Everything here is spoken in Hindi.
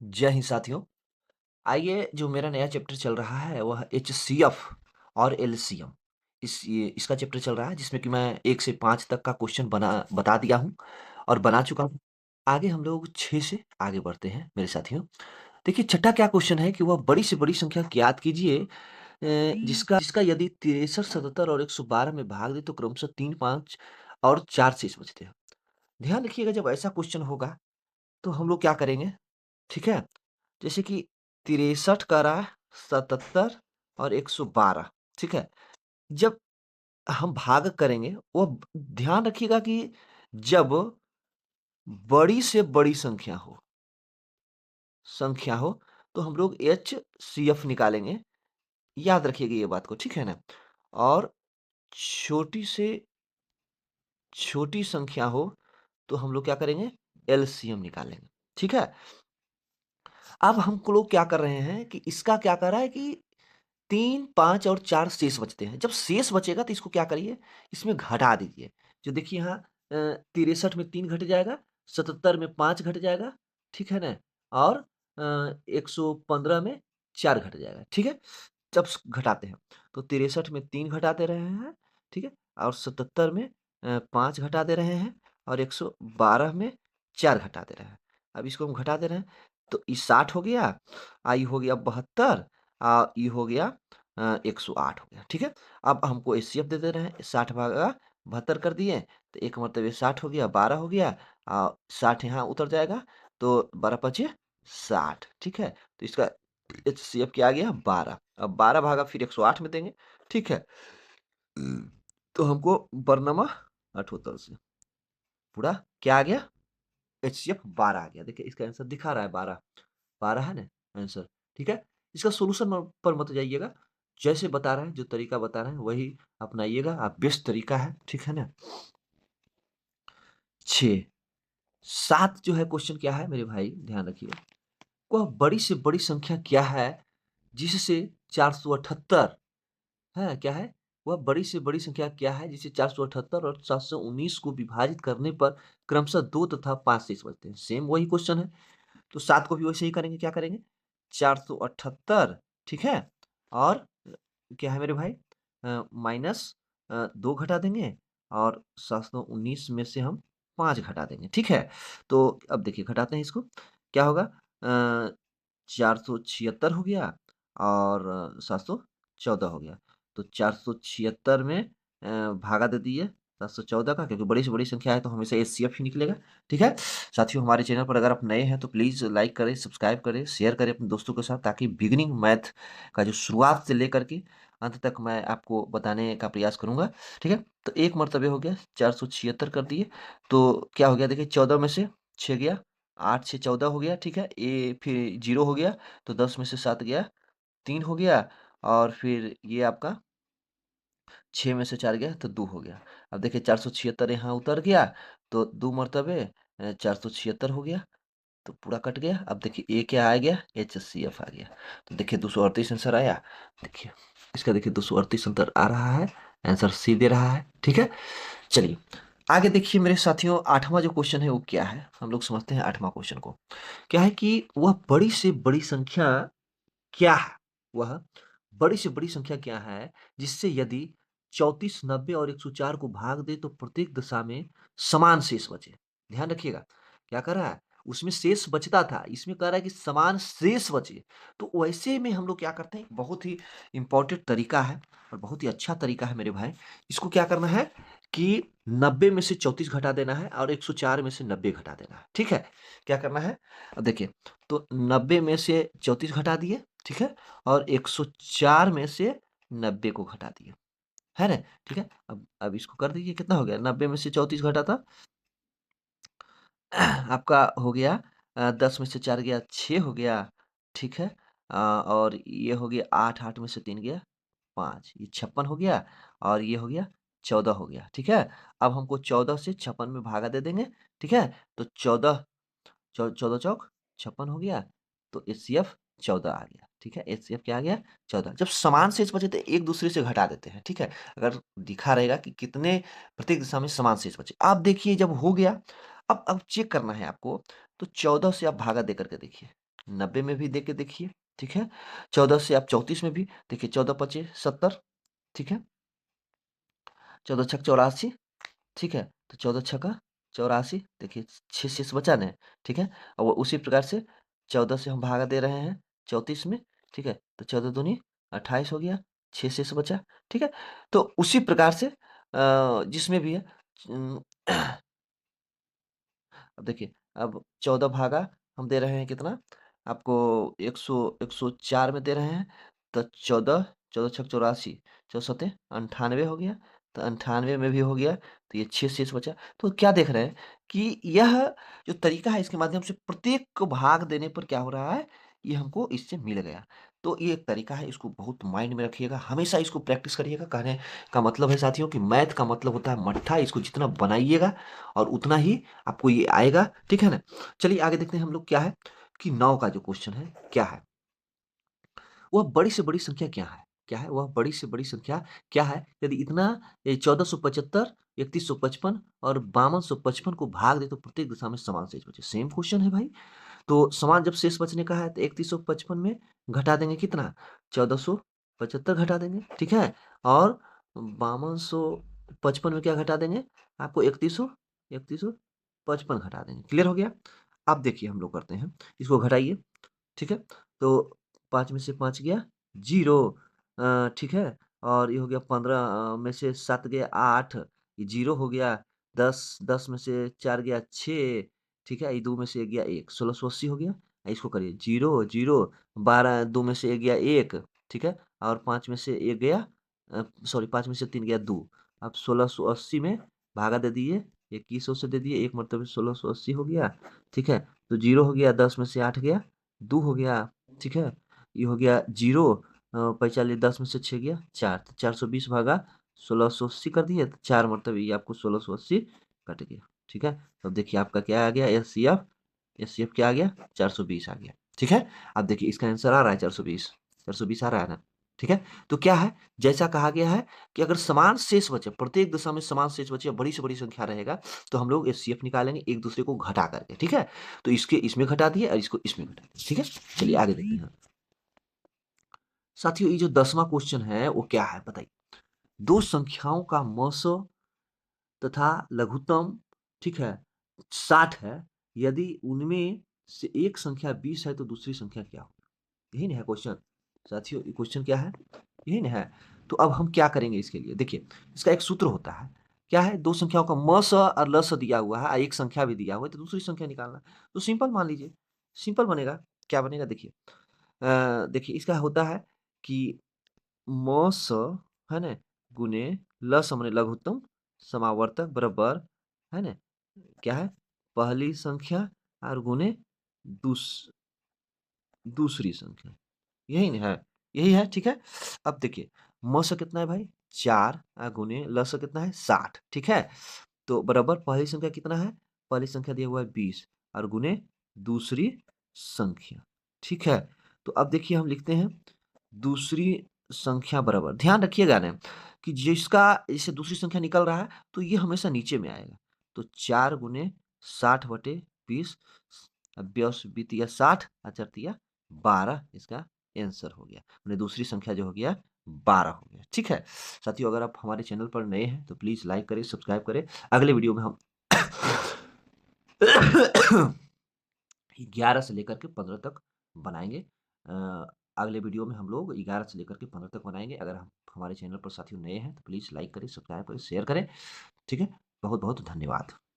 जय हिंद साथियों। आइए जो मेरा नया चैप्टर चल रहा है वह एचसीएफ और एलसीएम इसका चैप्टर चल रहा है जिसमें कि मैं 1 से 5 तक का क्वेश्चन बता दिया हूँ और बना चुका हूँ। आगे हम लोग 6 से आगे बढ़ते हैं मेरे साथियों। देखिए छठा क्या क्वेश्चन है कि वह बड़ी से बड़ी संख्या ज्ञात कीजिए जिसका जिसका यदि 63, 77 और 112 में भाग दें तो क्रमशः 3, 5 और 4 शेष बचते हैं। ध्यान रखिएगा जब ऐसा क्वेश्चन होगा तो हम लोग क्या करेंगे, ठीक है? जैसे कि 63 करा 77 और 112, ठीक है? जब हम भाग करेंगे वो ध्यान रखिएगा कि जब बड़ी से बड़ी संख्या हो तो हम लोग एचसीएफ निकालेंगे। याद रखिएगा ये बात को, ठीक है ना? और छोटी से छोटी संख्या हो तो हम लोग क्या करेंगे? एलसीएम निकालेंगे, ठीक है? अब हम लोग क्या कर रहे हैं कि इसका क्या कर रहा है कि 3, 5 और 4 शेष बचते हैं। जब शेष बचेगा तो इसको क्या करिए, इसमें घटा दीजिए। जो देखिए यहाँ 63 में 3 घट जाएगा, 77 में 5 घट जाएगा, ठीक है ना? और 115 में 4 घट जाएगा, ठीक है? जब घटाते हैं तो 63 में 3 घटा दे रहे हैं, ठीक है? और 77 में 5 घटा दे रहे हैं और 112 में 4 घटा दे रहे हैं। अब इसको हम घटा दे रहे हैं तो ये 60 हो गया, ये हो गया 72, ये हो गया 108 हो गया, ठीक है? अब हमको एचसीएफ दे दे रहे हैं, 60 भागा 72 कर दिए तो एक मरतबे 60 हो गया, 12 हो गया, 60 यहाँ उतर जाएगा तो 12 पचे 60, ठीक है? तो इसका एचसीएफ क्या आ गया 12। अब 12 भागा फिर 108 में देंगे, ठीक है? तो हमको बरनमा 78 से पूरा क्या आ गया? एचसीएफ 12 आ गया। देखिए इसका आंसर दिखा रहा है 12, 12 है ना आंसर, ठीक है? इसका सॉल्यूशन पर मत जाइएगा, जैसे बता रहे हैं, जो तरीका बता रहे हैं वही अपनाइएगा, आप बेस्ट तरीका है, ठीक है ना? 6, 7 जो है क्वेश्चन क्या है मेरे भाई ध्यान रखिए, वह बड़ी से बड़ी संख्या क्या है जिससे 478 है, क्या है? वह बड़ी से बड़ी संख्या क्या है जिसे 478 और 719 को विभाजित करने पर क्रमशः 2 तथा 5 शेष बचते हैं? सेम वही क्वेश्चन है, तो 7 को भी वैसे ही करेंगे, क्या करेंगे? 478, ठीक है? और क्या है मेरे भाई? माइनस 2 घटा देंगे और 719 में से हम 5 घटा देंगे, ठीक है? तो अब देखिए घटाते हैं इसको, क्या होगा? 476 हो गया और 714 हो गया। तो 476 में भागा दे दिए 714 का, क्योंकि बड़ी से बड़ी संख्या है तो हमेशा एचसीएफ ही निकलेगा, ठीक है? साथियों हमारे चैनल पर अगर आप नए हैं तो प्लीज़ लाइक करें, सब्सक्राइब करें, शेयर करें अपने दोस्तों के साथ, ताकि बिगिनिंग मैथ का जो शुरुआत से लेकर के अंत तक मैं आपको बताने का प्रयास करूँगा, ठीक है? तो एक मर्तबे हो गया 476 कर दिए, तो क्या हो गया देखिए 14 में से 6 गया, 8 से 14 हो गया, ठीक है? ये फिर 0 हो गया, तो 10 में से 7 गया, 3 हो गया और फिर ये आपका 6 में से 4 गया तो 2 हो गया। अब देखिए 476 यहाँ उतर गया तो 2 मर्तबे 476 हो गया, तो पूरा कट गया। अब देखिए ए क्या आ गया? एचसीएफ आ गया। तो देखिए 238 आंसर आया। देखिए इसका देखिए 238 आंसर आ रहा है, आंसर सी दे रहा है, ठीक है? चलिए आगे देखिए मेरे साथियों, 8वां जो क्वेश्चन है वो क्या है? हम लोग समझते हैं 8वां क्वेश्चन को। क्या है कि वह बड़ी से बड़ी संख्या क्या है? वह बड़ी से बड़ी संख्या क्या है जिससे यदि 34, 90 और 104 को भाग दे तो प्रत्येक दशा में समान शेष बचे? ध्यान रखिएगा, क्या कर रहा है? उसमें शेष बचता था, इसमें कह रहा है कि समान शेष बचे। तो वैसे में हम लोग क्या करते हैं, बहुत ही इम्पोर्टेंट तरीका है और बहुत ही अच्छा तरीका है मेरे भाई। इसको क्या करना है कि 90 में से 34 घटा देना है और 104 में से 90 घटा देना है, ठीक है? क्या करना है? अब देखिए, तो 90 में से 34 घटा दिए, ठीक है? और 104 में से 90 को घटा दिए, है ना? ठीक है? अब इसको कर दीजिए, कितना हो गया? 90 में से 34 घटा था आपका हो गया 10 में से 4 गया 6 हो गया, ठीक है? और ये हो गया 8, 8 में से 3 गया 5, ये 56 हो गया और ये हो गया 14 हो गया, ठीक है? अब हमको 14 से 56 में भागा दे देंगे, ठीक है? तो 14 14 चौक 56 हो गया, तो एचसीएफ 14 आ गया, ठीक है? एचसीएफ क्या आ गया? 14। जब समान शेष बचे तो एक-दूसरे से घटा देते हैं, ठीक है? अगर दिखा रहेगा कि कितने प्रत्येक दिशा में समान शेष बचे। अब देखिए जब हो गया, अब चेक करना है आपको, तो 14 से आप भागा दे करके देखिए, 90 में भी दे के देखिए, ठीक है? 14 से आप 34 में भी देखिए, 14 पचे 70, ठीक है? 14 छक 84, ठीक है? तो 14 छक्का 84, देखिए 6 शेष बचा ना, ठीक है? और उसी प्रकार से 14 से हम भागा दे रहे हैं 34 में, ठीक है? तो 14 दूनी 28 हो गया, 6 शेष बचा, ठीक है? तो उसी प्रकार से जिसमें भी है उम, अब देखिए, अब 14 भागा हम दे रहे हैं कितना? आपको 104 में दे रहे हैं, तो 14 14 छक 84, 14 सत्ते 98 हो गया, तो 98 में भी हो गया, तो ये 6 शेष बचा। तो क्या देख रहे हैं कि यह जो तरीका है, इसके माध्यम से प्रत्येक को भाग देने पर क्या हो रहा है, ये हमको इससे मिल गया। तो ये एक तरीका है, इसको बहुत माइंड में रखिएगा, हमेशा इसको प्रैक्टिस करिएगा। कहने का मतलब है साथियों कि मैथ का मतलब होता है मट्ठा, इसको जितना बनाइएगा और उतना ही आपको ये आएगा, ठीक है ना? चलिए आगे देखते हैं हम लोग क्या है कि 9 का जो क्वेश्चन है, क्या है? वह बड़ी से बड़ी संख्या क्या है? क्या है? वह बड़ी से बड़ी संख्या क्या है? यदि इतना 1475, 3155 और 5255 को भाग दे तो प्रत्येक दिशा में समान शेष बचे। सेम क्वेश्चन है भाई। तो समान जब शेष बचने का है तो 3155 में घटा देंगे कितना? 1475 घटा देंगे, ठीक है? और 5255 में क्या घटा देंगे? आपको 3155 घटा देंगे। क्लियर हो गया? अब देखिए हम लोग करते हैं, इसको घटाइए, ठीक है? तो 5 में से 5 गया 0, ठीक है? और ये हो गया 15 में से 7 गया 8, ये 0 हो गया। 10 में से 4 गया 6, ठीक है? ये 2 में से 1 गया 1, 1680 हो गया। इसको करिए 0, 0, 12 2 में से 1 गया 1, ठीक है? और 5 में से 1 गया सॉरी 5 में से 3 गया 2। अब 1680 में भागा दे दिए, 2100 से दे दिए, 1 मरतबे 1680 हो गया, ठीक है? तो 0 हो गया, 10 में से 8 गया 2 हो गया, ठीक है? ये हो गया 0, 45 10 में से 6 गया 4, तो 420 भागा 1680 कर दिए, तो 4 मतलब ये आपको 1680 कट गया, ठीक है? अब देखिए आपका क्या आ गया, एचसीएफ, एचसीएफ क्या आ गया? 420 आ गया, ठीक है? अब देखिए इसका आंसर आ रहा है 420, 420 आ रहा है ना, ठीक है? तो क्या है, जैसा कहा गया है कि अगर समान शेष बचे, प्रत्येक दिशा में समान शेष बचे, बड़ी से बड़ी संख्या रहेगा, तो हम लोग एचसीएफ निकालेंगे एक दूसरे को घटा करके, ठीक है? तो इसके इसमें घटा दिए और इसको इसमें घटा दिए, ठीक है? चलिए आगे देखते हैं। साथियों, ये जो 10वां क्वेश्चन है वो क्या है बताइए? दो संख्याओं का मौस तथा लघुत्तम, ठीक है, 60 है। यदि उनमें से एक संख्या 20 है तो दूसरी संख्या क्या होगी? यही ना है क्वेश्चन। साथियों, ये क्वेश्चन क्या है? यही ना है। तो अब हम क्या करेंगे इसके लिए? देखिए, इसका एक सूत्र होता है। क्या है? दो संख्याओं का म स और ल स दिया हुआ है, एक संख्या भी दिया हुआ है, तो दूसरी संख्या निकालना। तो सिंपल मान लीजिए, सिंपल बनेगा। क्या बनेगा देखिए, देखिए इसका होता है कि म स, है ना, गुने ल स माने लघुत्तम समावर्तक बराबर, है ना, क्या है? पहली संख्या और गुने दूस दूसरी संख्या। यही न है? यही है, ठीक है? अब देखिए, म से कितना है भाई? 4 गुने ल से कितना है? 60, ठीक है? तो बराबर पहली संख्या कितना है? पहली संख्या दिया हुआ है 20 और गुने दूसरी संख्या, ठीक है? तो अब देखिए हम लिखते हैं दूसरी संख्या बराबर, ध्यान रखिएगा ना कि जिसका जैसे दूसरी संख्या निकल रहा है तो ये हमेशा नीचे में आएगा। तो 4 गुने 60 बटे 20, 20 बीतिया 60 और चरतिया 12, इसका आंसर हो गया। माने दूसरी संख्या जो हो गया 12 हो गया, ठीक है? साथियों, अगर आप हमारे चैनल पर नए हैं तो प्लीज़ लाइक करें, सब्सक्राइब करें। अगले वीडियो में हम 11 से लेकर के 15 तक बनाएँगे। अगले वीडियो में हम लोग 11 से लेकर के 15 तक बनाएँगे। अगर हम हमारे चैनल पर साथियों नए हैं तो प्लीज़ लाइक करें, सब्सक्राइब करें, शेयर करें, ठीक है? बहुत-बहुत धन्यवाद।